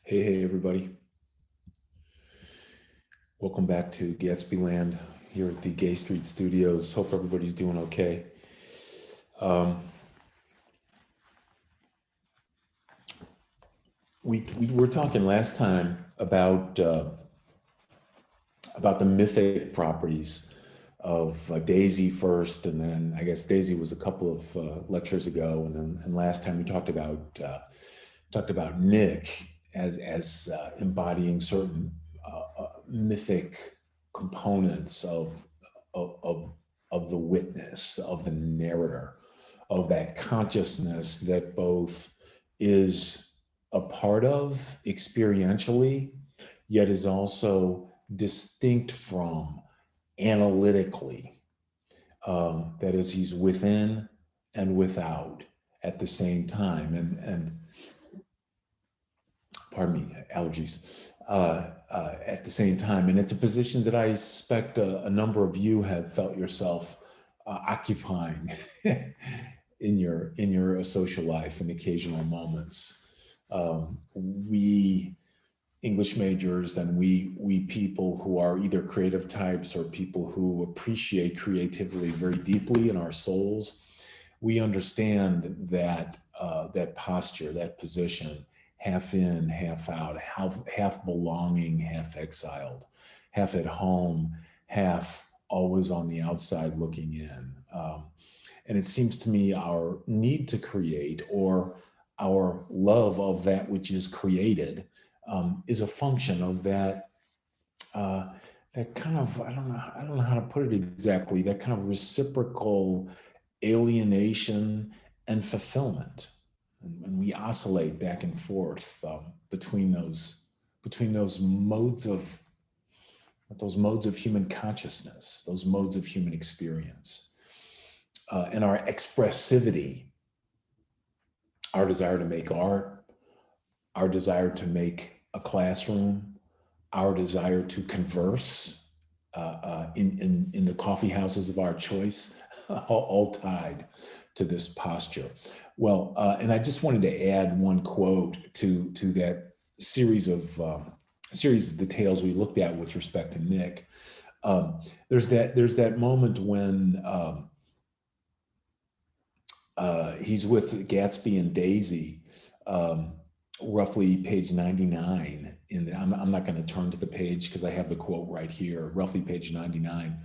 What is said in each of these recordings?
Hey, everybody. Welcome back to Gatsby Land here at the Gay Street Studios. Hope everybody's doing okay. Um, we were talking last time about the mythic properties of Daisy first, and then I guess Daisy was a couple of lectures ago, and last time we talked about Nick as embodying certain mythic components of of the witness, of the narrator, of that consciousness that both is a part of experientially, yet is also distinct from analytically. That is, he's within and without at the same time. And pardon me, allergies, at the same time. And it's a position that I suspect a number of you have felt yourself occupying in your social life in occasional moments. We English majors and we people who are either creative types or people who appreciate creativity very deeply in our souls, we understand that that posture, that position, half in, half out, half belonging, half exiled, half at home, half always on the outside looking in. And it seems to me our need to create, or our love of that which is created, is a function of that that kind of, I don't know how to put it exactly, that kind of reciprocal alienation and fulfillment. And we oscillate back and forth between those modes of human consciousness, those modes of human experience, and our expressivity, our desire to make art, our desire to make a classroom, our desire to converse in the coffee houses of our choice, all tied to this posture. Well, and I just wanted to add one quote to that series of details we looked at with respect to Nick. There's that moment when he's with Gatsby and Daisy, roughly page 99. I'm not going to turn to the page because I have the quote right here, roughly page 99.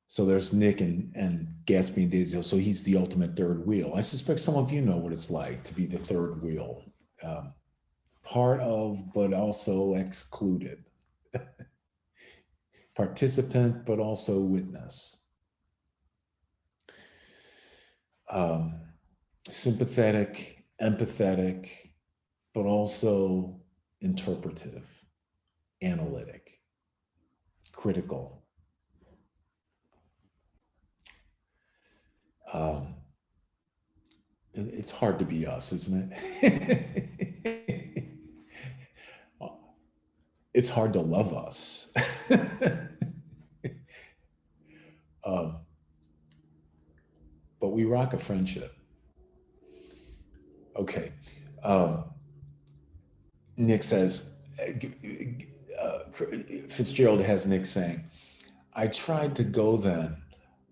So there's Nick and Gatsby and Daisy. So he's the ultimate third wheel. I suspect some of you know what it's like to be the third wheel, part of, but also excluded, participant, but also witness, sympathetic, empathetic, but also interpretive, analytic, critical. It's hard to be us, isn't it? It's hard to love us. But we rock a friendship. Okay. Nick says, Fitzgerald has Nick saying, I tried to go then,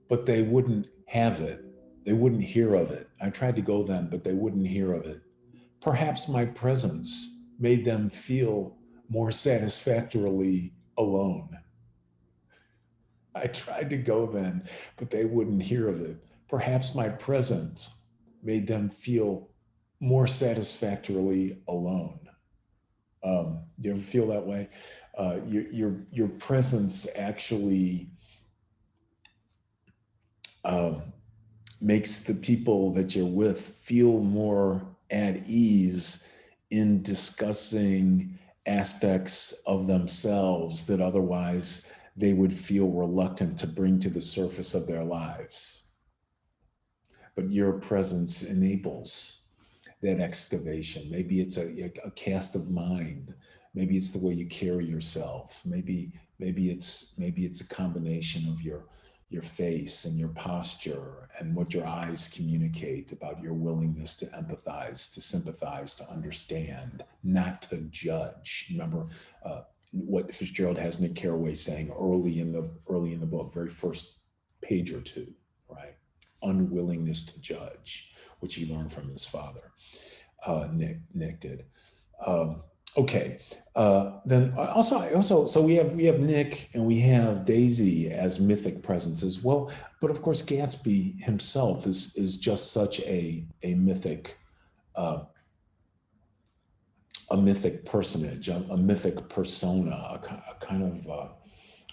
but they wouldn't have it. They wouldn't hear of it. I tried to go then, but they wouldn't hear of it. Perhaps my presence made them feel more satisfactorily alone. I tried to go then, but they wouldn't hear of it. Perhaps my presence made them feel more satisfactorily alone. You ever feel that way? Your presence actually makes the people that you're with feel more at ease in discussing aspects of themselves that otherwise they would feel reluctant to bring to the surface of their lives. But your presence enables that excavation. Maybe it's a cast of mind. Maybe it's the way you carry yourself. Maybe it's a combination of your face and your posture and what your eyes communicate about your willingness to empathize, to sympathize, to understand, not to judge. Remember what Fitzgerald has Nick Carraway saying early in the book, very first page or two, right? Unwillingness to judge, which he learned from his father. Nick did. Okay. Then also, so we have Nick and we have Daisy as mythic presences. Well, but of course Gatsby himself is just such a mythic personage, a mythic persona, a kind of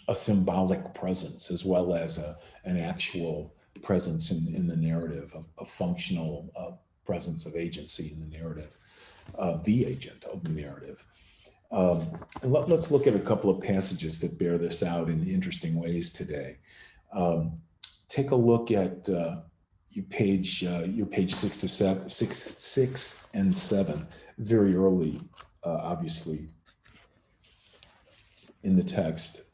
a symbolic presence, as well as an actual presence in the narrative, a functional presence of agency in the narrative, the agent of the narrative. And let's look at a couple of passages that bear this out in interesting ways today. Take a look at your page 6 and 7, very early, obviously, in the text.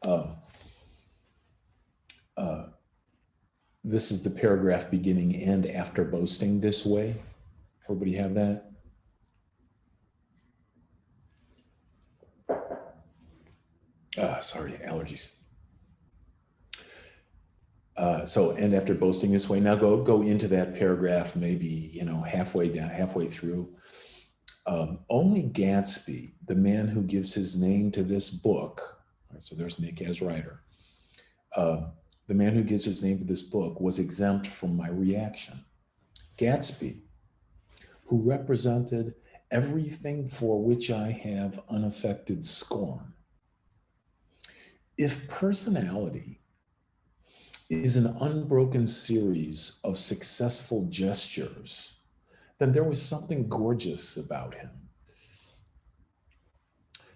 This is the paragraph beginning "and after boasting this way." Everybody have that? Sorry, allergies. So, and after boasting this way, now go into that paragraph, maybe, halfway down, halfway through. Only Gatsby, the man who gives his name to this book, right, so there's Nick as writer, the man who gives his name to this book was exempt from my reaction. Gatsby, who represented everything for which I have unaffected scorn. If personality is an unbroken series of successful gestures, then there was something gorgeous about him.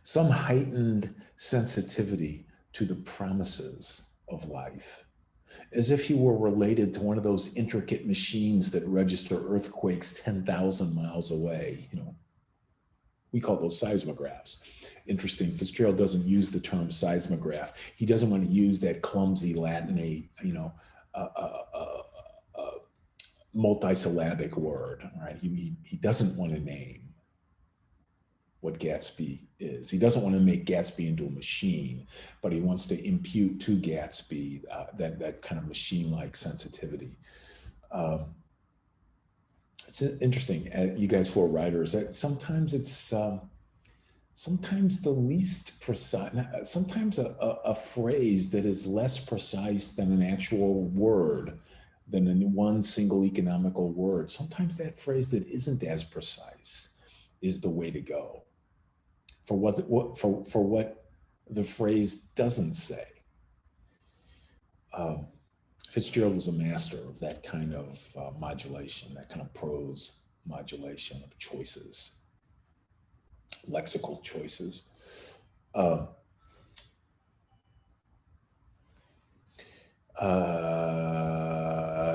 Some heightened sensitivity to the promises of life, as if he were related to one of those intricate machines that register earthquakes 10,000 miles away. We call those seismographs. Interesting, Fitzgerald doesn't use the term seismograph. He doesn't want to use that clumsy Latinate, multisyllabic word, right? He doesn't want to name what Gatsby is. He doesn't want to make Gatsby into a machine, but he wants to impute to Gatsby that kind of machine-like sensitivity. It's interesting, you guys who are writers, sometimes it's sometimes the least precise, sometimes a phrase that is less precise than an actual word, than in one single economical word. Sometimes that phrase that isn't as precise is the way to go for what the phrase doesn't say. Fitzgerald was a master of that kind of modulation, that kind of prose modulation of choices, lexical choices.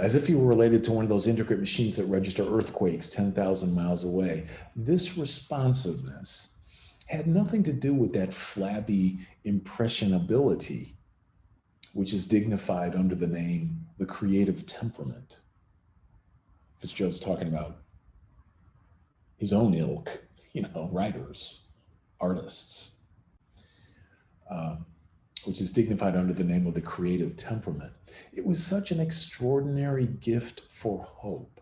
As if you were related to one of those intricate machines that register earthquakes 10,000 miles away. This responsiveness had nothing to do with that flabby impressionability, which is dignified under the name the creative temperament. Fitzgerald's talking about his own ilk, writers, artists, which is dignified under the name of the creative temperament. It was such an extraordinary gift for hope,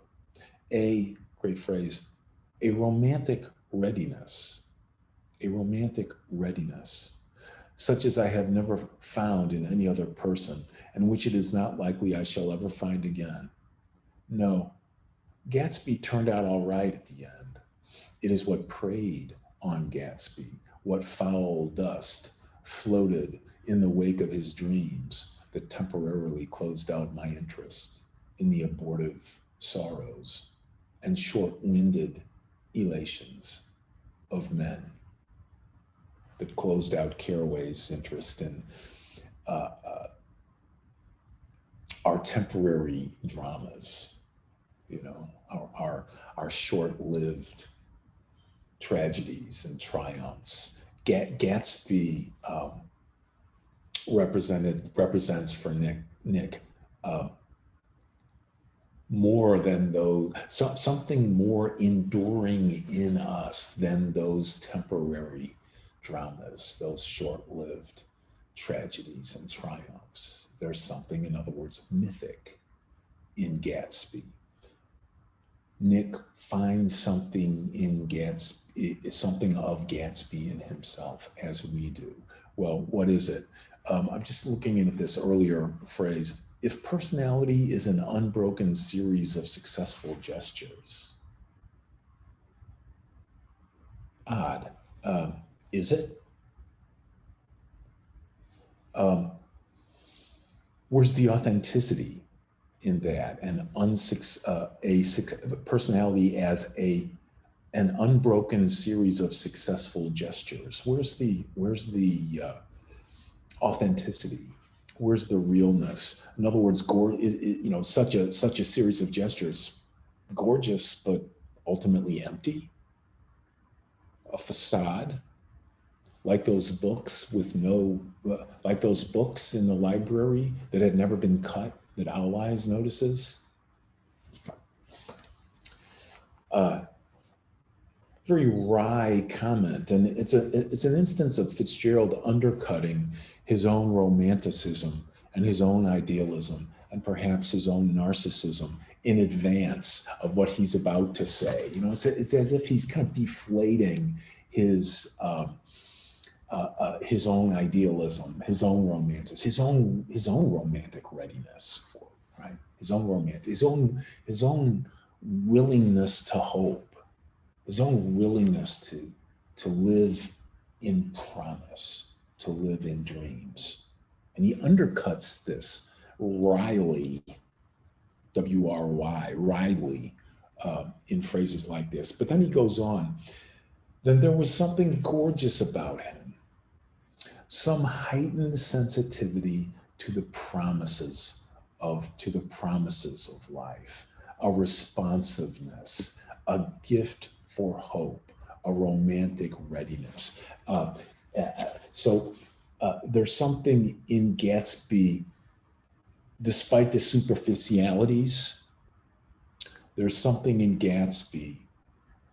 a great phrase, a romantic readiness, such as I have never found in any other person, and which it is not likely I shall ever find again. No, Gatsby turned out all right at the end. It is what preyed on Gatsby, what foul dust floated in the wake of his dreams that temporarily closed out my interest in the abortive sorrows and short-winded elations of men, that closed out Carraway's interest in our temporary dramas, our short-lived tragedies and triumphs. Gatsby represents for Nick uh, more than those, something more enduring in us than those temporary dramas, those short-lived tragedies and triumphs. There's something, in other words, mythic in Gatsby. Nick finds something in Gatsby, something of Gatsby in himself, as we do. Well, what is it? I'm just looking at this earlier phrase. If personality is an unbroken series of successful gestures, odd. Is it? Um, where's the authenticity in that? And a personality as an unbroken series of successful gestures. Where's the authenticity? Where's the realness? In other words, such a series of gestures, gorgeous but ultimately empty, a facade, like those books with like those books in the library that had never been cut that Owl Eyes notices. Very wry comment, and it's an instance of Fitzgerald undercutting his own romanticism and his own idealism and perhaps his own narcissism in advance of what he's about to say. It's as if he's kind of deflating his own idealism, his own romanticism, his own romantic readiness, right? His own willingness to hope, his own willingness to live in promise, to live in dreams. And he undercuts this wryly, W-R-Y, wryly, in phrases like this. But then he goes on, then there was something gorgeous about him, some heightened sensitivity to the promises of life, a responsiveness, a gift for hope, a romantic readiness. So there's something in Gatsby, despite the superficialities, there's something in Gatsby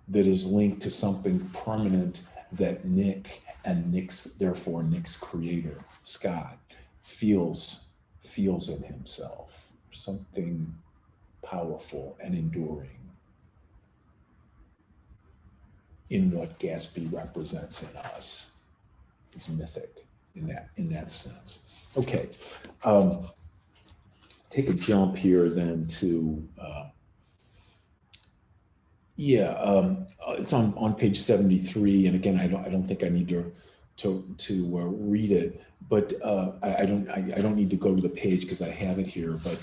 that is linked to something permanent that Nick and therefore Nick's creator, Scott, feels in himself. Something powerful and enduring in what Gatsby represents in us. It's mythic in that sense. Okay, take a jump here then to it's on page 73, and again, I don't think I need to read it, but I don't need to go to the page because I have it here. But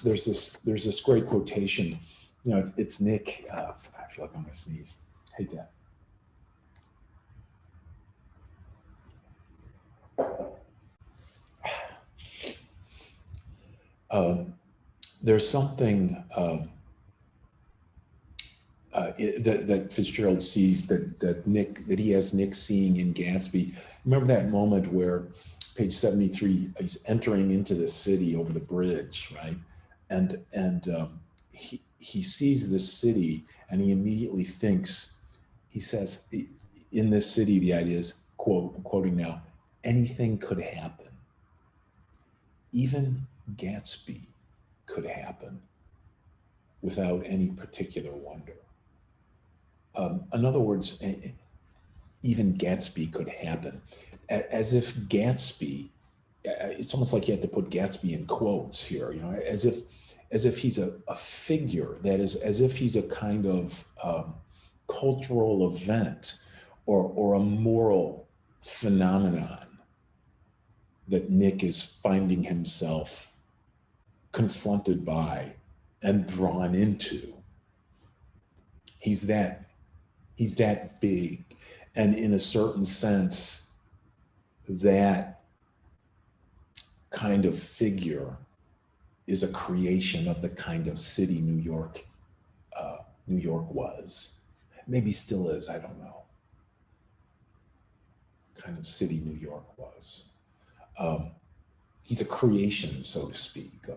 there's this great quotation. It's Nick. I feel like I'm gonna sneeze. Hate that. There's something that Fitzgerald sees that he has Nick seeing in Gatsby. Remember that moment where, page 73, he's entering into the city over the bridge, right? And he sees this city, and he immediately thinks, he says, in this city, the idea is, quote, I'm quoting now, anything could happen. Even Gatsby could happen without any particular wonder. In other words, even Gatsby could happen. As if Gatsby, it's almost like you have to put Gatsby in quotes here, as if he's a figure, that is, as if he's a kind of cultural event or a moral phenomenon that Nick is finding himself confronted by and drawn into. He's that big. And in a certain sense, that kind of figure is a creation of the kind of city New York was. Maybe still is, I don't know. Kind of city New York was. He's a creation, so to speak,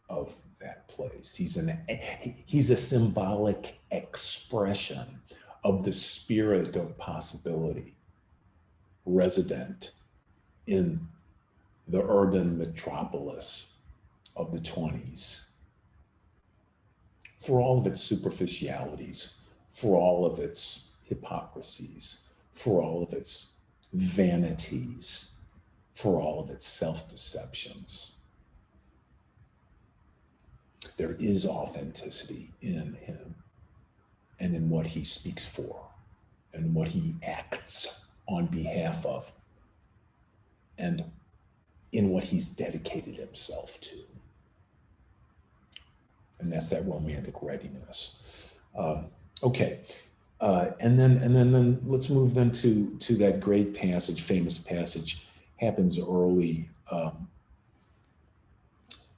of that place. He's a symbolic expression of the spirit of possibility resident in the urban metropolis of the 20s. For all of its superficialities, for all of its hypocrisies, for all of its vanities, for all of its self-deceptions. There is authenticity in him and in what he speaks for and what he acts on behalf of and in what he's dedicated himself to. And that's that romantic readiness. Okay. And then let's move then to that great passage, famous passage, happens early.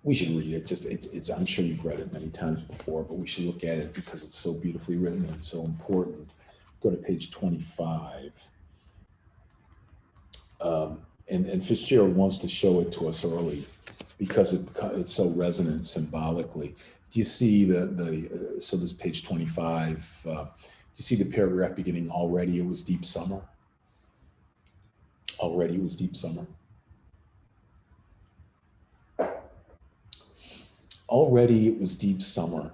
We should read it. It's. I'm sure you've read it many times before, but we should look at it because it's so beautifully written and so important. Go to page 25. And Fitzgerald wants to show it to us early because it's so resonant symbolically. Do you see so this is page 25. Do you see the paragraph beginning, already it was deep summer? Already it was deep summer. Already it was deep summer.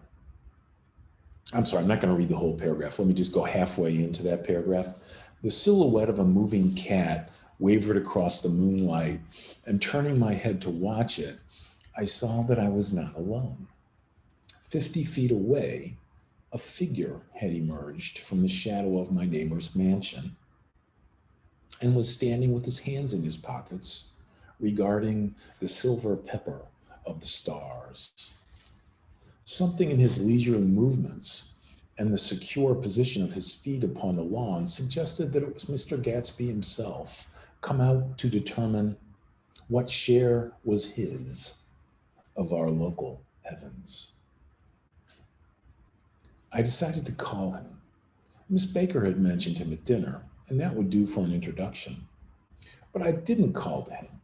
I'm sorry, I'm not going to read the whole paragraph. Let me just go halfway into that paragraph. The silhouette of a moving cat wavered across the moonlight, and turning my head to watch it, I saw that I was not alone. 50 feet away, a figure had emerged from the shadow of my neighbor's mansion and was standing with his hands in his pockets, regarding the silver pepper of the stars. Something in his leisurely movements and the secure position of his feet upon the lawn suggested that it was Mr. Gatsby himself, come out to determine what share was his of our local heavens. I decided to call him. Miss Baker had mentioned him at dinner, and that would do for an introduction. But I didn't call to him,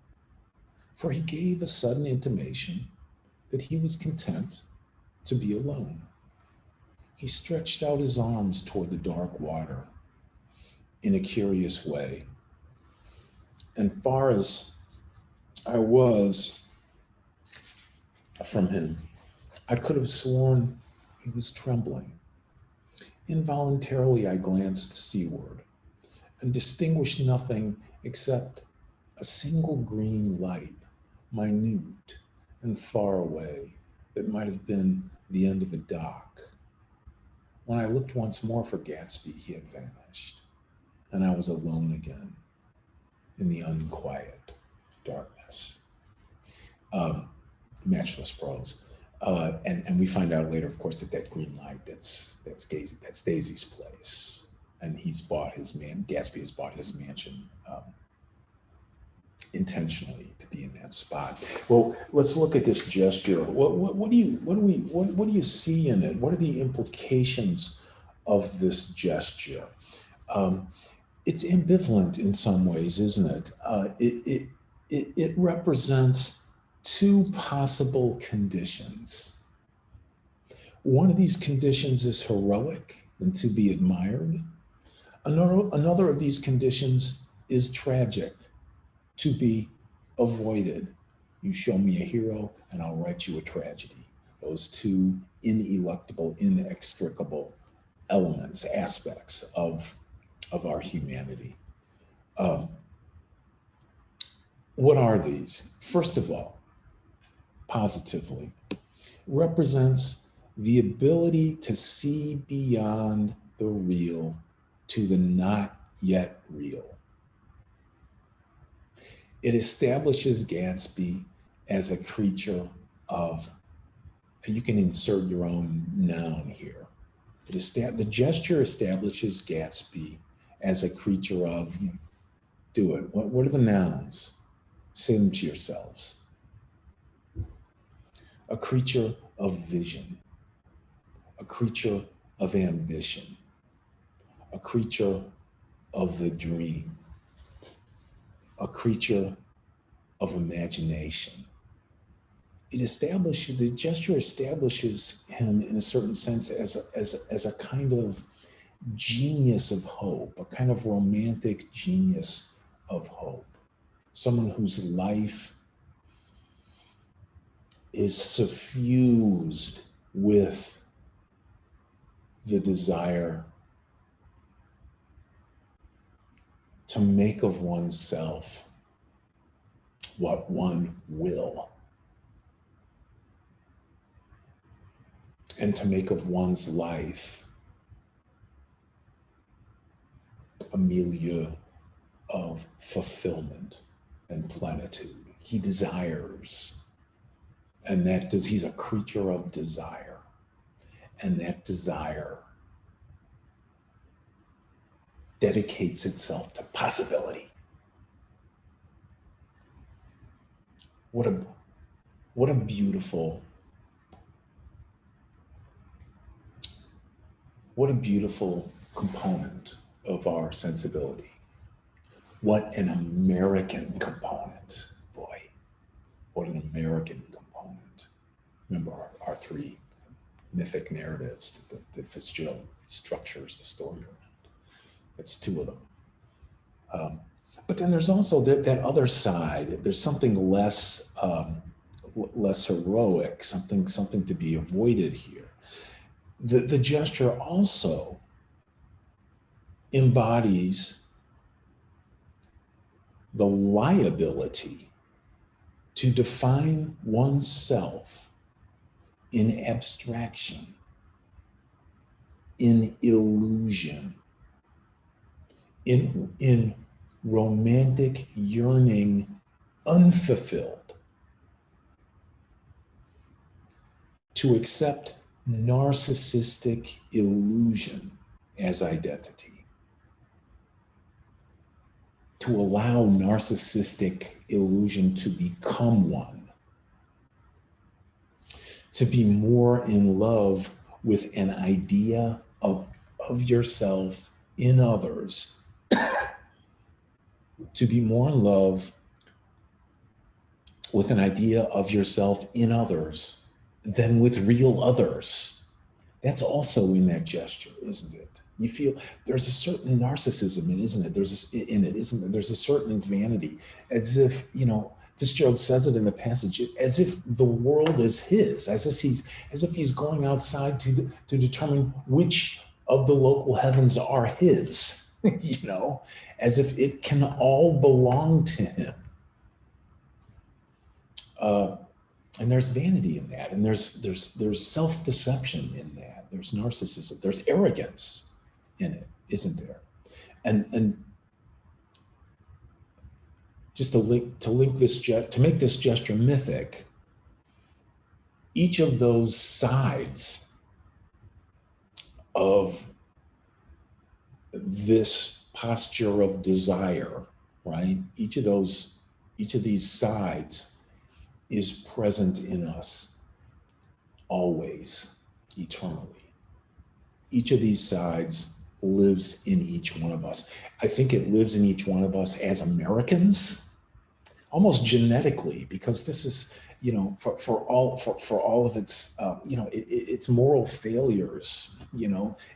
for he gave a sudden intimation that he was content to be alone. He stretched out his arms toward the dark water in a curious way. And far as I was from him, I could have sworn he was trembling. Involuntarily, I glanced seaward and distinguished nothing except a single green light, minute and far away, that might have been the end of a dock. When I looked once more for Gatsby, he had vanished, and I was alone again in the unquiet darkness. Matchless prose. And we find out later, of course, that green light, that's Daisy's place. And Gatsby has bought his mansion intentionally to be in that spot. Well, let's look at this gesture. What do you see in it? What are the implications of this gesture? It's ambivalent in some ways, isn't it? It represents two possible conditions. One of these conditions is heroic and to be admired. Another of these conditions is tragic, to be avoided. You show me a hero and I'll write you a tragedy. Those two ineluctable, inextricable elements, aspects of our humanity. What are these? First of all, positively, represents the ability to see beyond the real to the not yet real. It establishes Gatsby as a creature of, you can insert your own noun here. The gesture establishes Gatsby as a creature of, do it. What are the nouns? Say them to yourselves. A creature of vision, a creature of ambition, a creature of the dream, a creature of imagination. The gesture establishes him in a certain sense as a kind of genius of hope, a kind of romantic genius of hope. Someone whose life is suffused with the desire to make of oneself what one will, and to make of one's life a milieu of fulfillment and plenitude. He desires, and he's a creature of desire, and that desire dedicates itself to possibility. What a beautiful component of our sensibility. What an American component, boy. What an American component. Remember our three mythic narratives that Fitzgerald structures the story around. That's two of them. But then there's also that other side. There's something less heroic, something to be avoided here. The gesture also embodies the liability to define oneself in abstraction, in illusion, in romantic yearning unfulfilled, to accept narcissistic illusion as identity, to allow narcissistic illusion to become one, to be more in love with an idea of yourself in others, to be more in love with an idea of yourself in others than with real others. That's also in that gesture, isn't it? You feel there's a certain narcissism, isn't it? There's a certain vanity, as if, Fitzgerald says it in the passage, as if the world is his, as if he's going outside to determine which of the local heavens are his, as if it can all belong to him. And there's vanity in that, and there's self-deception in that. There's narcissism. There's arrogance in it, isn't there? And just to make this gesture mythic, each of those sides of this posture of desire, right? Each of these sides is present in us always, eternally. Each of these sides lives in each one of us. I think it lives in each one of us as Americans, almost genetically, because this is, for all of its, its moral failures,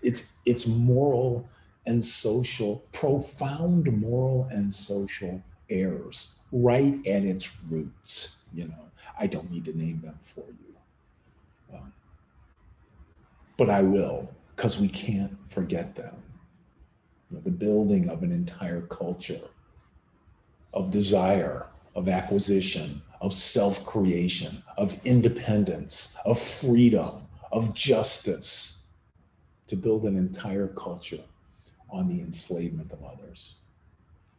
its moral and social, profound moral and social errors, right at its roots. I don't need to name them for you, but I will, because we can't forget them. The building of an entire culture of desire, of acquisition, of self-creation, of independence, of freedom, of justice, to build an entire culture on the enslavement of others.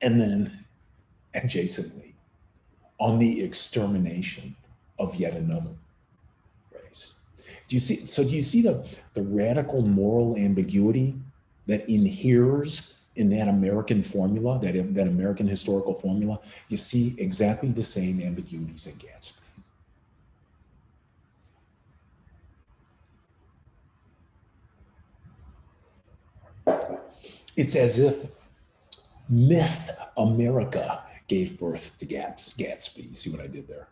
And then, adjacently, on the extermination of yet another race. Do you see the radical moral ambiguity that inheres in that American formula, that American historical formula? You see exactly the same ambiguities in Gatsby. It's as if myth America gave birth to Gatsby. You see what I did there?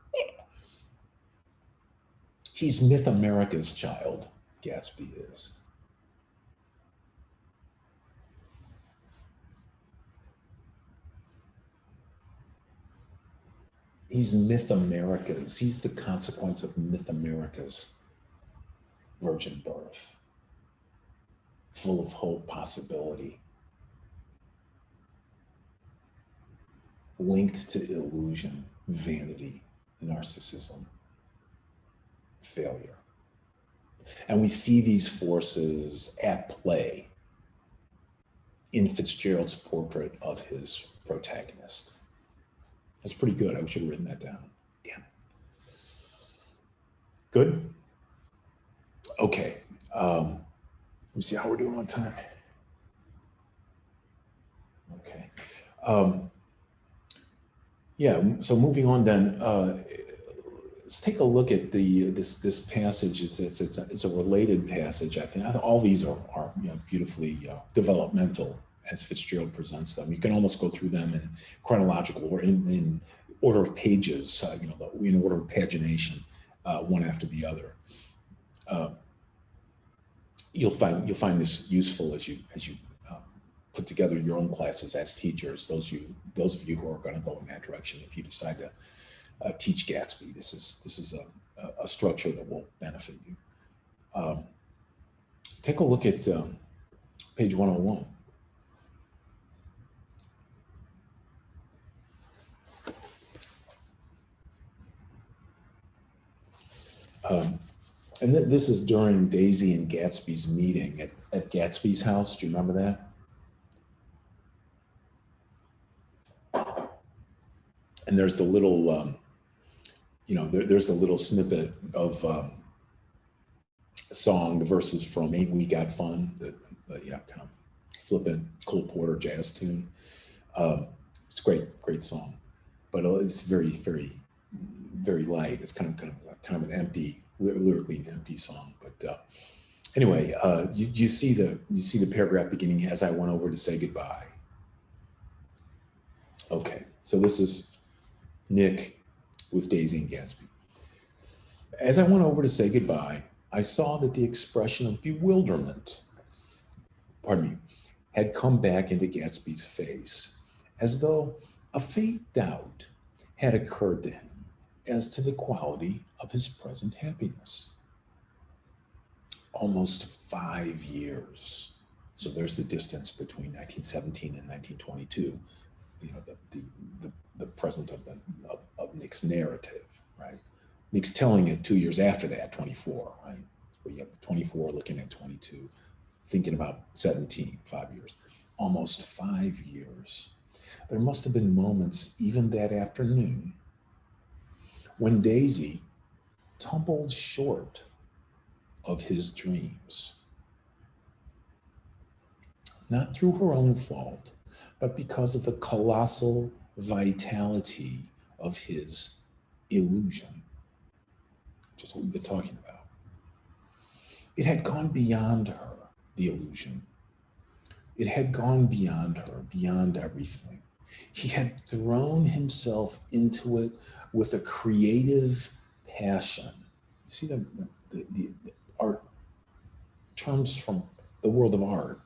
He's Myth America's child, Gatsby is. He's Myth America's. He's the consequence of Myth America's virgin birth, full of hope, possibility, linked to illusion, vanity, narcissism, failure. And we see these forces at play in Fitzgerald's portrait of his protagonist. That's pretty good. I should have written that down. Damn it. Good? Okay. Let me see how we're doing on time. Okay. Yeah, so moving on then, let's take a look at this passage. It's a related passage, I think. All these are beautifully developmental as Fitzgerald presents them. You can almost go through them in chronological or in order of pages, in order of pagination, one after the other. You'll find this useful as you put together your own classes as teachers. Those of you who are going to go in that direction, if you decide to teach Gatsby, this is a structure that will benefit you. Take a look at page 101. And this is during Daisy and Gatsby's meeting at Gatsby's house. Do you remember that? And there's a little, there's a little snippet of a song. The verses from "Ain't We Got Fun," the kind of flippant Cole Porter jazz tune. It's a great song, but it's very, very, very light. It's kind of an empty, lyrically an empty song. But anyway, you see the paragraph beginning, "As I went over to say goodbye." Okay, so this is Nick with Daisy and Gatsby. "As I went over to say goodbye, I saw that the expression of bewilderment, had come back into Gatsby's face, as though a faint doubt had occurred to him as to the quality of his present happiness. Almost 5 years. So there's the distance between 1917 and 1922. The present of Nick's narrative, right? Nick's telling it 2 years after that, 24, right? So you have 24 looking at 22, thinking about 17, 5 years. Almost 5 years. There must have been moments, even that afternoon, when Daisy tumbled short of his dreams. Not through her own fault, but because of the colossal vitality of his illusion, which is what we've been talking about. It had gone beyond her, the illusion. It had gone beyond her, beyond everything. He had thrown himself into it with a creative passion. You see the art terms from the world of art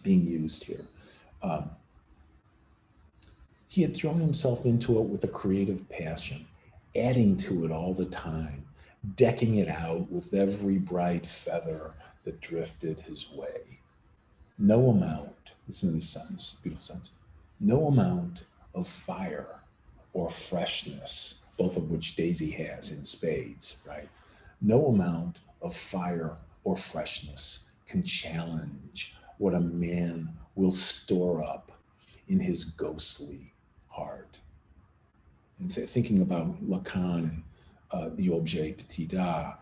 being used here. He had thrown himself into it with a creative passion, adding to it all the time, decking it out with every bright feather that drifted his way. No amount, listen to this sentence, beautiful sentence, no amount of fire or freshness, both of which Daisy has in spades, right? No amount of fire or freshness can challenge what a man will store up in his ghostly heart. And thinking about Lacan and the objet petit a,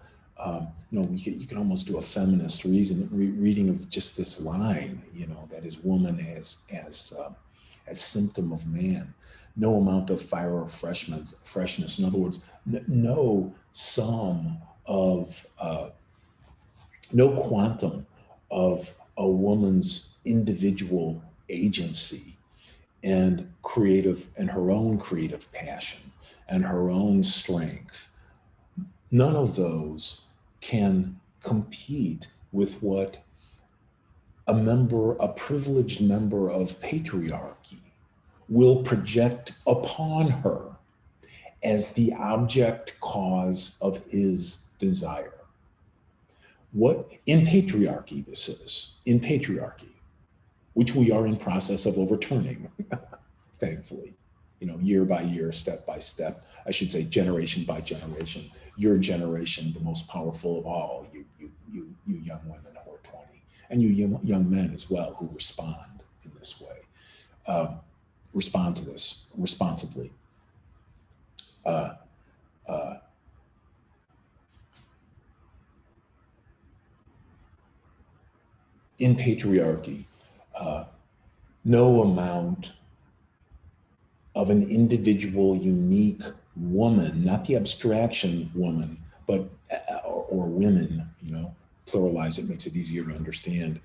you can almost do a feminist reading of just this line, that is woman as symptom of man. No amount of fire or freshness. In other words, no sum of, no quantum of a woman's individual agency and creative, and her own creative passion and her own strength, none of those can compete with what a privileged member of patriarchy will project upon her as the object cause of his desire. What in patriarchy this is, in patriarchy, which we are in process of overturning, thankfully, year by year, step by step, I should say generation by generation, your generation, the most powerful of all, you young women who are 20, and you young men as well who respond in this way, respond to this responsibly. In patriarchy, no amount of an individual, unique woman, not the abstraction woman, but or women, pluralize it, makes it easier to understand.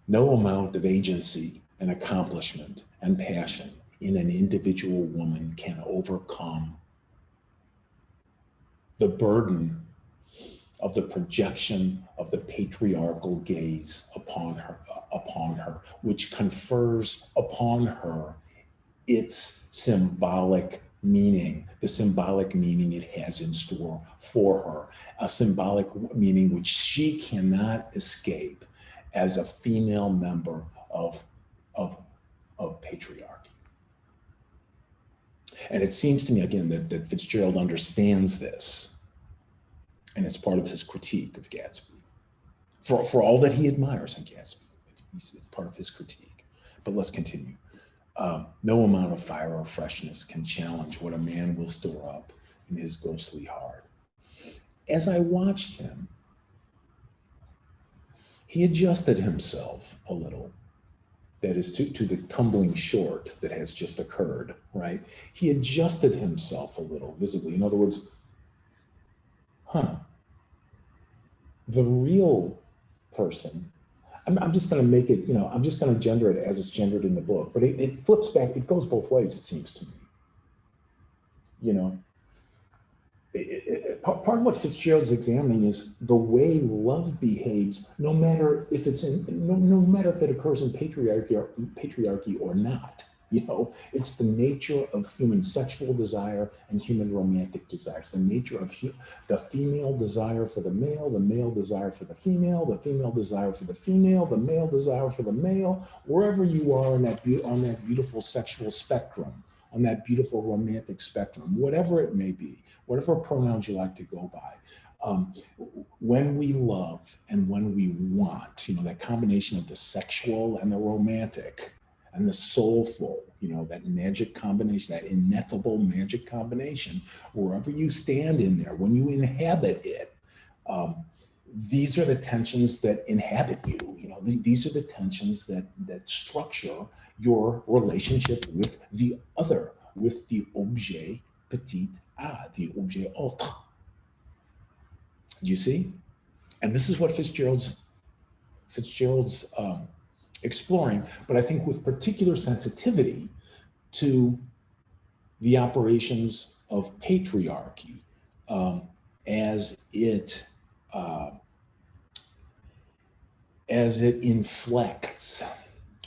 No amount of agency and accomplishment and passion in an individual woman can overcome the burden of the projection of the patriarchal gaze upon her, which confers upon her its symbolic meaning, the symbolic meaning it has in store for her, a symbolic meaning which she cannot escape as a female member of patriarchy. And it seems to me, again, that Fitzgerald understands this. And it's part of his critique of Gatsby. For all that he admires in Gatsby, it's part of his critique. But let's continue. No amount of fire or freshness can challenge what a man will store up in his ghostly heart. As I watched him, he adjusted himself a little. That is to the tumbling short that has just occurred, right? He adjusted himself a little visibly. In other words, the real person, I'm just going to make it, I'm just going to gender it as it's gendered in the book, but it flips back, it goes both ways, it seems to me. Part of what Fitzgerald's examining is the way love behaves, no matter if it's no matter if it occurs in patriarchy or not. It's the nature of human sexual desire and human romantic desires. The nature of the female desire for the male desire for the female desire for the female, the male desire for the male. Wherever you are on that beautiful sexual spectrum, on that beautiful romantic spectrum, whatever it may be, whatever pronouns you like to go by. When we love and when we want, that combination of the sexual and the romantic and the soulful, that magic combination, that ineffable magic combination, wherever you stand in there, when you inhabit it, these are the tensions that inhabit you. These are the tensions that structure your relationship with the other, with the objet petit a, the objet autre. Do you see? And this is what Fitzgerald's exploring, but I think with particular sensitivity to the operations of patriarchy as it inflects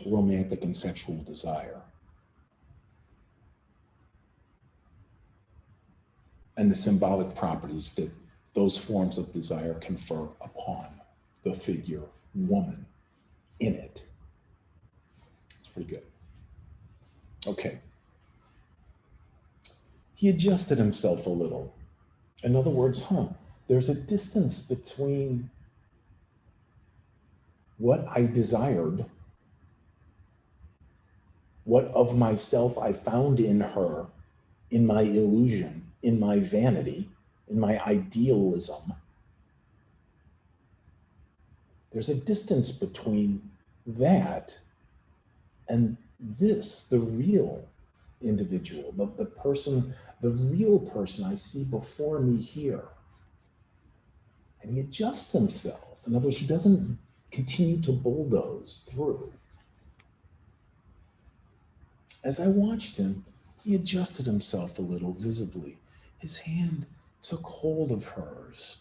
romantic and sexual desire, and the symbolic properties that those forms of desire confer upon the figure woman in it. It's pretty good. Okay. He adjusted himself a little. In other words, there's a distance between what I desired, what of myself I found in her, in my illusion, in my vanity, in my idealism. There's a distance between that and this, the real individual, the person, the real person I see before me here. And he adjusts himself. In other words, he doesn't continue to bulldoze through. As I watched him, he adjusted himself a little visibly. His hand took hold of hers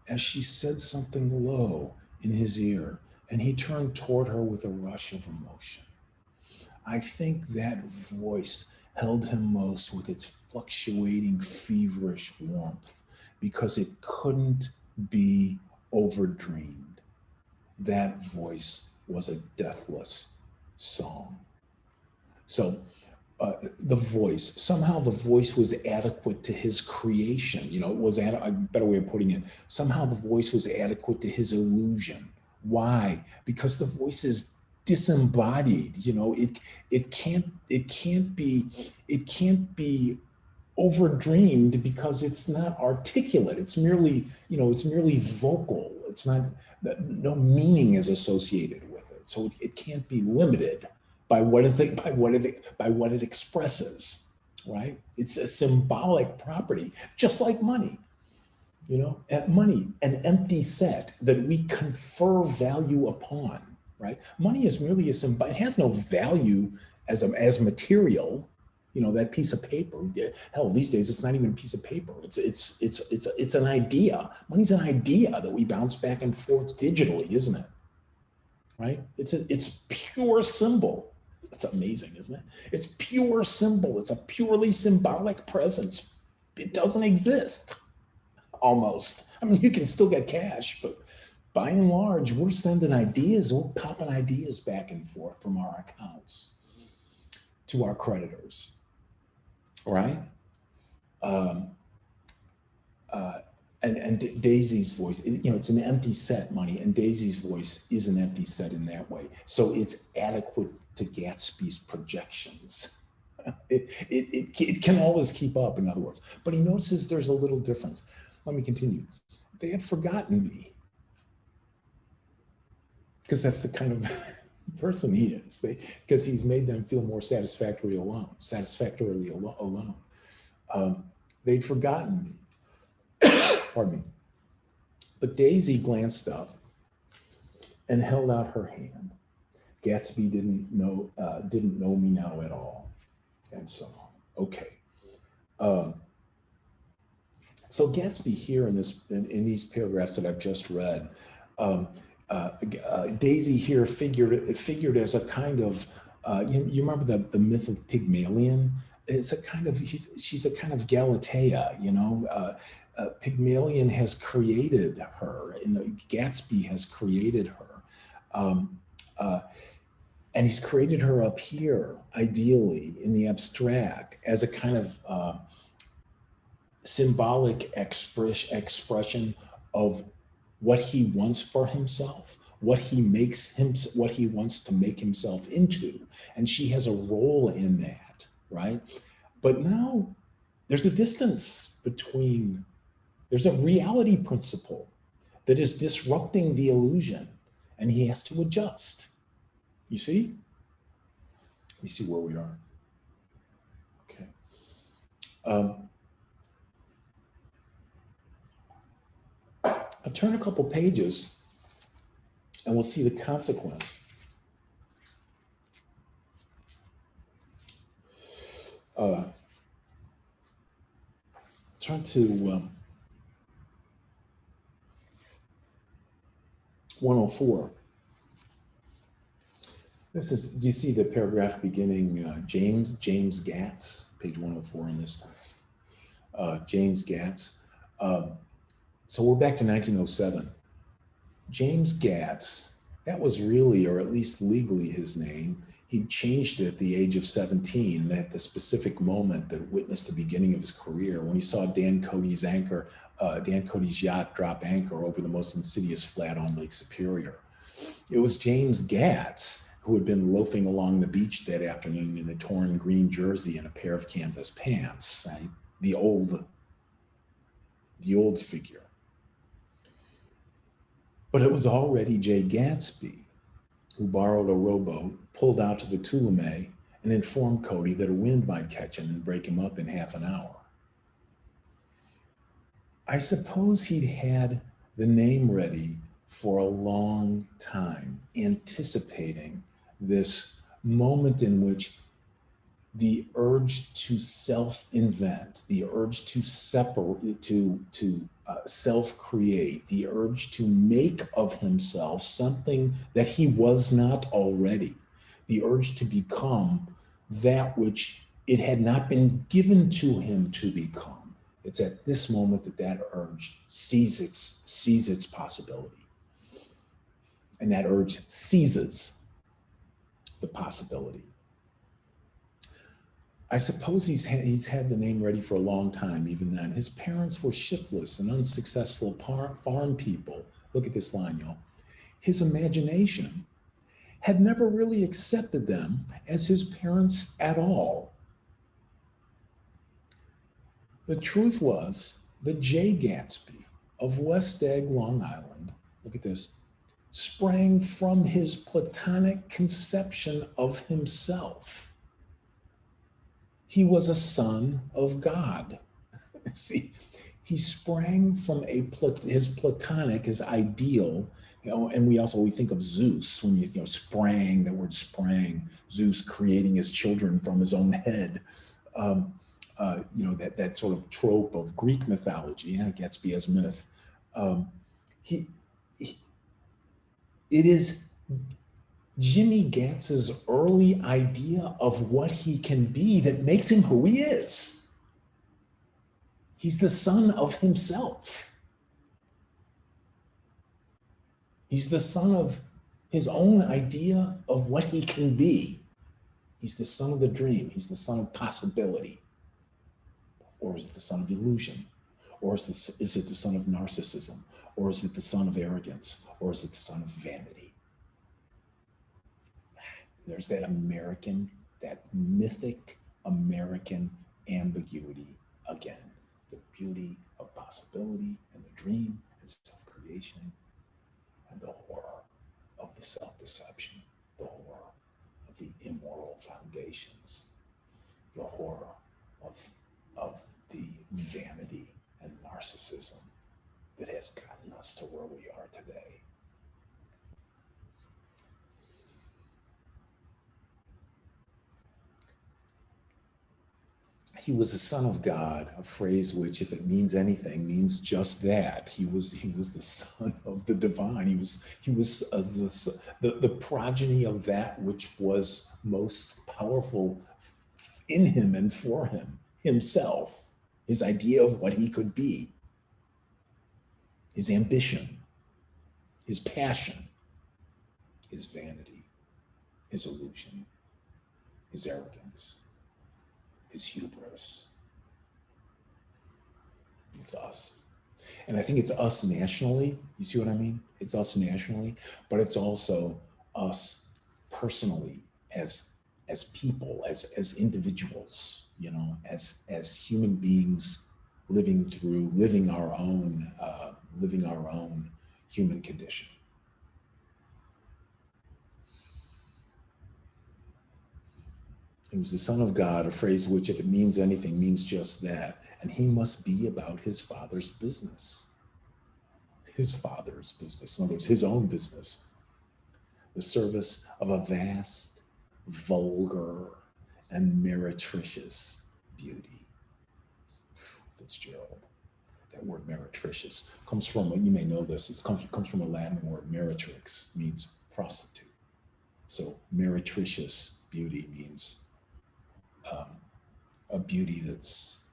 as she said something low in his ear, and he turned toward her with a rush of emotion. I think that voice held him most with its fluctuating, feverish warmth because it couldn't be overdreamed. That voice was a deathless song. So the voice, somehow the voice was adequate to his creation. You know, it was a better way of putting it. Somehow the voice was adequate to his illusion. Why? Because the voice is disembodied. You know, it can't be overdreamed because it's not articulate. It's merely, you know, it's merely vocal. It's not, no meaning is associated with it. So it can't be limited by what is it, by what it expresses, right? It's a symbolic property, just like money. You know, money, an empty set that we confer value upon, right? Money is merely a symbol. It has no value as material. You know, that piece of paper. Hell, these days it's not even a piece of paper. It's an idea. Money's an idea that we bounce back and forth digitally, isn't it? Right? It's pure symbol. It's amazing, isn't it? It's pure symbol. It's a purely symbolic presence. It doesn't exist. Almost. I mean, you can still get cash, but by and large, we're sending ideas, we're popping ideas back and forth from our accounts to our creditors, right? Um, and Daisy's voice, you know, it's an empty set, money, and Daisy's voice is an empty set in that way. So it's adequate to Gatsby's projections. It can always keep up, in other words. But he notices there's a little difference. Let me continue. They had forgotten me, because that's the kind of person he is. Because he's made them feel more satisfactorily alone. They'd forgotten me. Pardon me. But Daisy glanced up and held out her hand. Gatsby didn't know me now at all, and so on. Okay. So Gatsby here in these paragraphs that I've just read, Daisy here figured as a kind of you remember the myth of Pygmalion? It's a kind of she's a kind of Galatea, you know. Pygmalion has created her, and Gatsby has created her, and he's created her up here, ideally in the abstract, as a kind of symbolic expression of what he wants for himself, what he wants to make himself into, and she has a role in that, right? But now there's a distance between. There's a reality principle that is disrupting the illusion, and he has to adjust. You see? You see where we are. Okay. I'll turn a couple pages and we'll see the consequence. Turn to 104. This is, do you see the paragraph beginning James Gatz, page 104 in this text. James Gatz. So we're back to 1907. James Gatz, that was really, or at least legally, his name. He changed it at the age of 17, at the specific moment that witnessed the beginning of his career, when he saw Dan Cody's yacht drop anchor over the most insidious flat on Lake Superior. It was James Gatz who had been loafing along the beach that afternoon in a torn green jersey and a pair of canvas pants, right? The old figure. But it was already Jay Gatsby who borrowed a rowboat, pulled out to the Tuolumne, and informed Cody that a wind might catch him and break him up in half an hour. I suppose he'd had the name ready for a long time, anticipating this moment in which the urge to self-invent, the urge to separate, to self-create, the urge to make of himself something that he was not already, the urge to become that which it had not been given to him to become. It's at this moment that that urge sees its possibility, and that urge seizes the possibility. I suppose he's had the name ready for a long time, even then. His parents were shiftless and unsuccessful farm people. Look at this line, y'all. His imagination had never really accepted them as his parents at all. The truth was that Jay Gatsby of West Egg, Long Island, look at this, sprang from his platonic conception of himself. He was a son of God. See, he sprang from his platonic, his ideal, and we think of Zeus when you sprang, that word sprang, Zeus creating his children from his own head. That sort of trope of Greek mythology, Gatsby as myth. It is Jimmy Gatz's early idea of what he can be that makes him who he is. He's the son of himself. He's the son of his own idea of what he can be. He's the son of the dream. He's the son of possibility. Or is it the son of illusion? Or is it the son of narcissism? Or is it the son of arrogance? Or is it the son of vanity? There's that mythic American ambiguity again. The beauty of possibility and the dream and self-creation, and the horror of the self-deception, the horror of the immoral foundations, the horror of the vanity and narcissism that has gotten us to where we are today. He was a son of God, a phrase which, if it means anything, means just that. He was the son of the divine. He was the progeny of that which was most powerful in him and for him, himself, his idea of what he could be, his ambition, his passion, his vanity, his illusion, his arrogance, his hubris. It's us. And I think it's us nationally. You see what I mean? It's us nationally, but it's also us personally as people, as individuals, as human beings living our own human condition. He was the son of God, a phrase which, if it means anything, means just that. And he must be about his father's business. His father's business. In other words, his own business. The service of a vast, vulgar, and meretricious beauty. Fitzgerald. That word meretricious comes from, you may know this, it comes from a Latin word, meretrix, means prostitute. So meretricious beauty means a beauty that's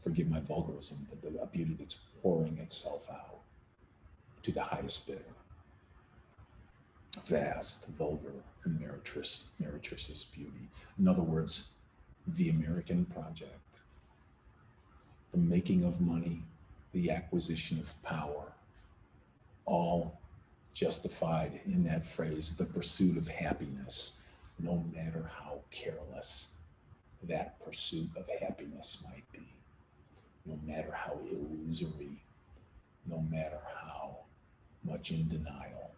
forgive my vulgarism, but a beauty that's pouring itself out to the highest bidder. Vast, vulgar, and meretricious beauty. In other words, the American project, the making of money, the acquisition of power, all justified in that phrase, the pursuit of happiness, no matter how careless that pursuit of happiness might be, no matter how illusory, no matter how much in denial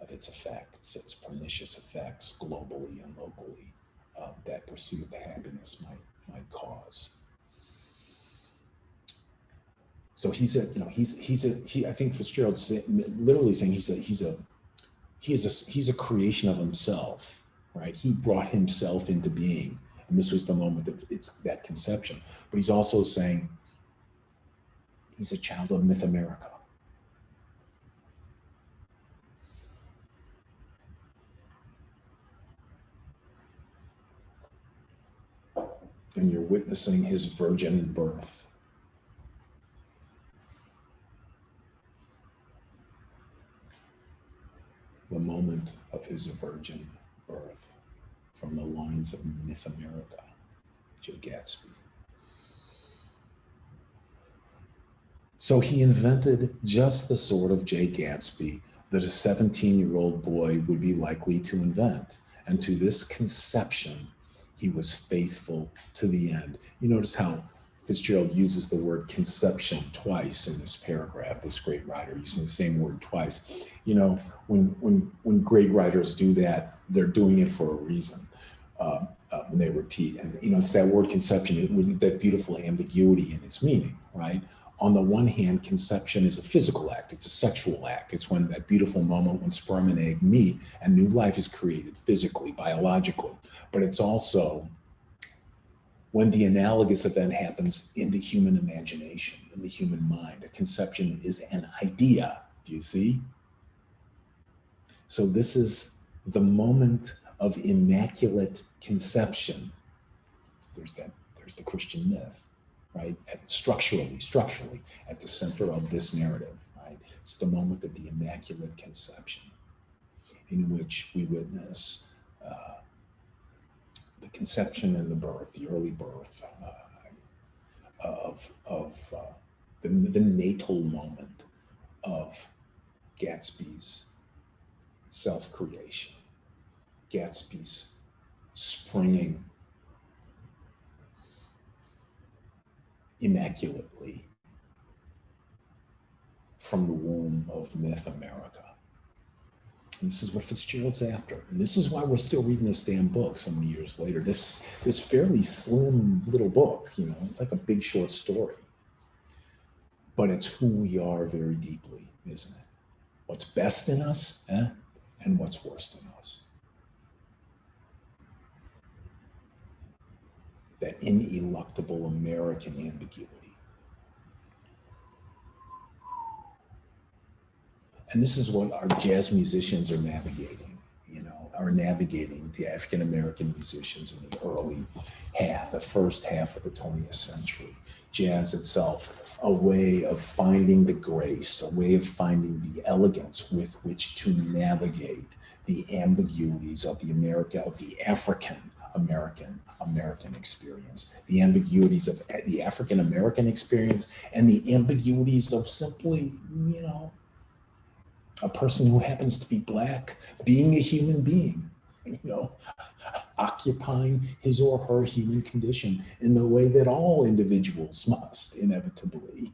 of its effects, its pernicious effects globally and locally, that pursuit of happiness might cause. So I think Fitzgerald's literally saying he's a creation of himself, right? He brought himself into being. And this was the moment that it's that conception. But he's also saying he's a child of myth America. And you're witnessing his virgin birth. The moment of his virgin birth from the lines of myth America, Joe Gatsby. So he invented just the sort of Jay Gatsby that a 17-year-old boy would be likely to invent. And to this conception, he was faithful to the end. You notice how Fitzgerald uses the word conception twice in this paragraph, this great writer using the same word twice. You know, when great writers do that, they're doing it for a reason. When they repeat, and you know, it's that word conception with that beautiful ambiguity in its meaning, right? On the one hand, conception is a physical act. It's a sexual act. It's when that beautiful moment when sperm and egg meet and new life is created physically, biologically. But it's also when the analogous event happens in the human imagination, in the human mind. A conception is an idea. Do you see? So this is the moment of immaculate conception. There's the Christian myth, right? Structurally, at the center of this narrative, right? It's the moment of the immaculate conception in which we witness the conception and the birth, the early birth of the natal moment of Gatsby's self-creation, Gatsby's springing immaculately from the womb of myth America. And this is what Fitzgerald's after. And this is why we're still reading this damn book so many years later. This fairly slim little book, you know, it's like a big short story. But it's who we are very deeply, isn't it? What's best in us, and what's worst in us. That ineluctable American ambiguity. And this is what our jazz musicians are navigating, are navigating the African-American musicians in the early half, the first half of the 20th century. Jazz itself, a way of finding the grace, a way of finding the elegance with which to navigate the ambiguities of the African-American experience, the ambiguities of the African-American experience, and the ambiguities of simply, a person who happens to be Black, being a human being, occupying his or her human condition in the way that all individuals must inevitably,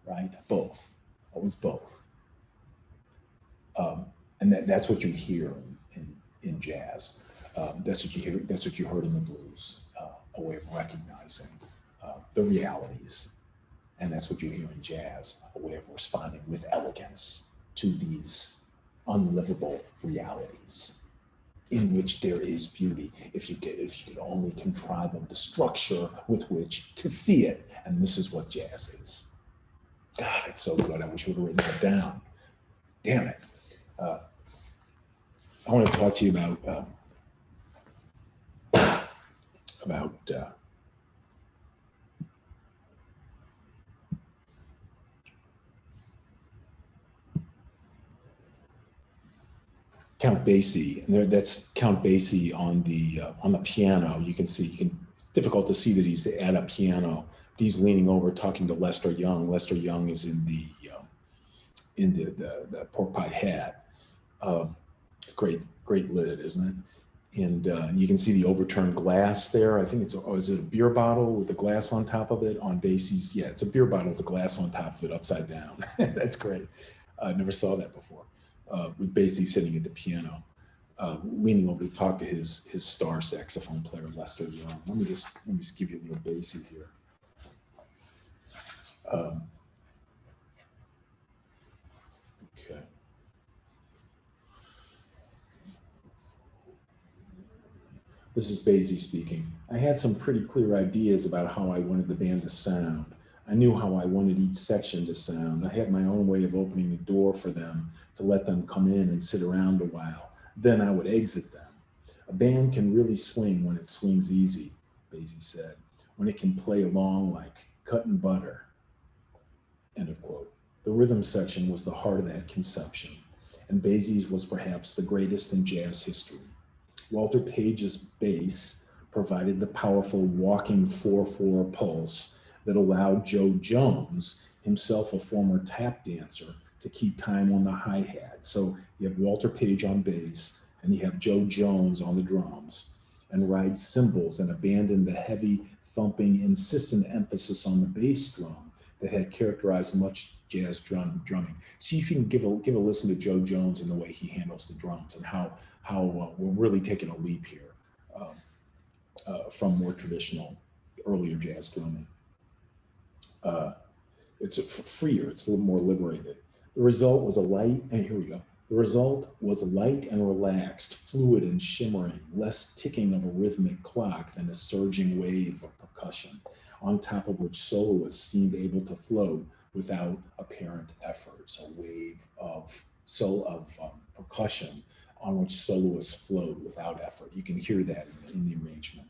right? Both, always both. And that's what you hear in jazz. That's what you hear. That's what you heard in the blues, a way of recognizing the realities. And that's what you hear in jazz, a way of responding with elegance to these unlivable realities in which there is beauty, if you could only contrive the structure with which to see it. And this is what jazz is. God, it's so good. I wish we would have written it down. Damn it. I want to talk to you about Count Basie, and that's Count Basie on the piano. You can see, it's difficult to see that he's at a piano, but he's leaning over talking to Lester Young. Lester Young is in the pork pie hat. Great lid, isn't it? And you can see the overturned glass there. I think is it a beer bottle with the glass on top of it on Basie's? Yeah, it's a beer bottle with the glass on top of it upside down. That's great. I never saw that before. With Basie sitting at the piano, leaning over to talk to his star saxophone player, Lester Young. Let me just give you a little Basie here. Okay. This is Basie speaking. I had some pretty clear ideas about how I wanted the band to sound. I knew how I wanted each section to sound. I had my own way of opening the door for them to let them come in and sit around a while. Then I would exit them. A band can really swing when it swings easy, Basie said, when it can play along like cutting butter. End of quote. The rhythm section was the heart of that conception, and Basie's was perhaps the greatest in jazz history. Walter Page's bass provided the powerful walking 4/4 pulse that allowed Joe Jones, himself a former tap dancer, to keep time on the hi-hat. So you have Walter Page on bass, and you have Joe Jones on the drums, and ride cymbals and abandon the heavy, thumping, insistent emphasis on the bass drum that had characterized much jazz drumming. See if you can give a listen to Joe Jones and the way he handles the drums, and how we're really taking a leap here from more traditional, earlier jazz drumming. It's freer, it's a little more liberated. The result was a light, and here we go. The result was light and relaxed, fluid and shimmering, less ticking of a rhythmic clock than a surging wave of percussion, on top of which soloists seemed able to float without apparent effort. So a wave of percussion on which soloists float without effort. You can hear that in the arrangement.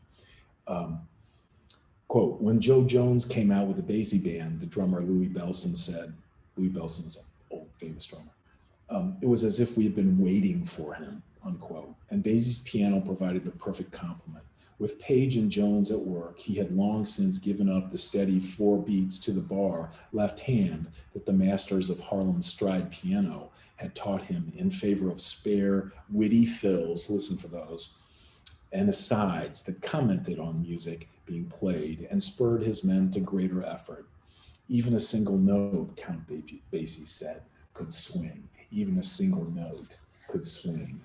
Quote, when Joe Jones came out with the Basie band, the drummer Louis Bellson said, Louis Bellson is an old famous drummer, it was as if we had been waiting for him, unquote. And Basie's piano provided the perfect complement. With Page and Jones at work, he had long since given up the steady 4 beats to the bar left hand that the masters of Harlem's stride piano had taught him in favor of spare, witty fills, listen for those, and asides that commented on music being played and spurred his men to greater effort. Even a single note, Count Basie said, could swing. Even a single note could swing.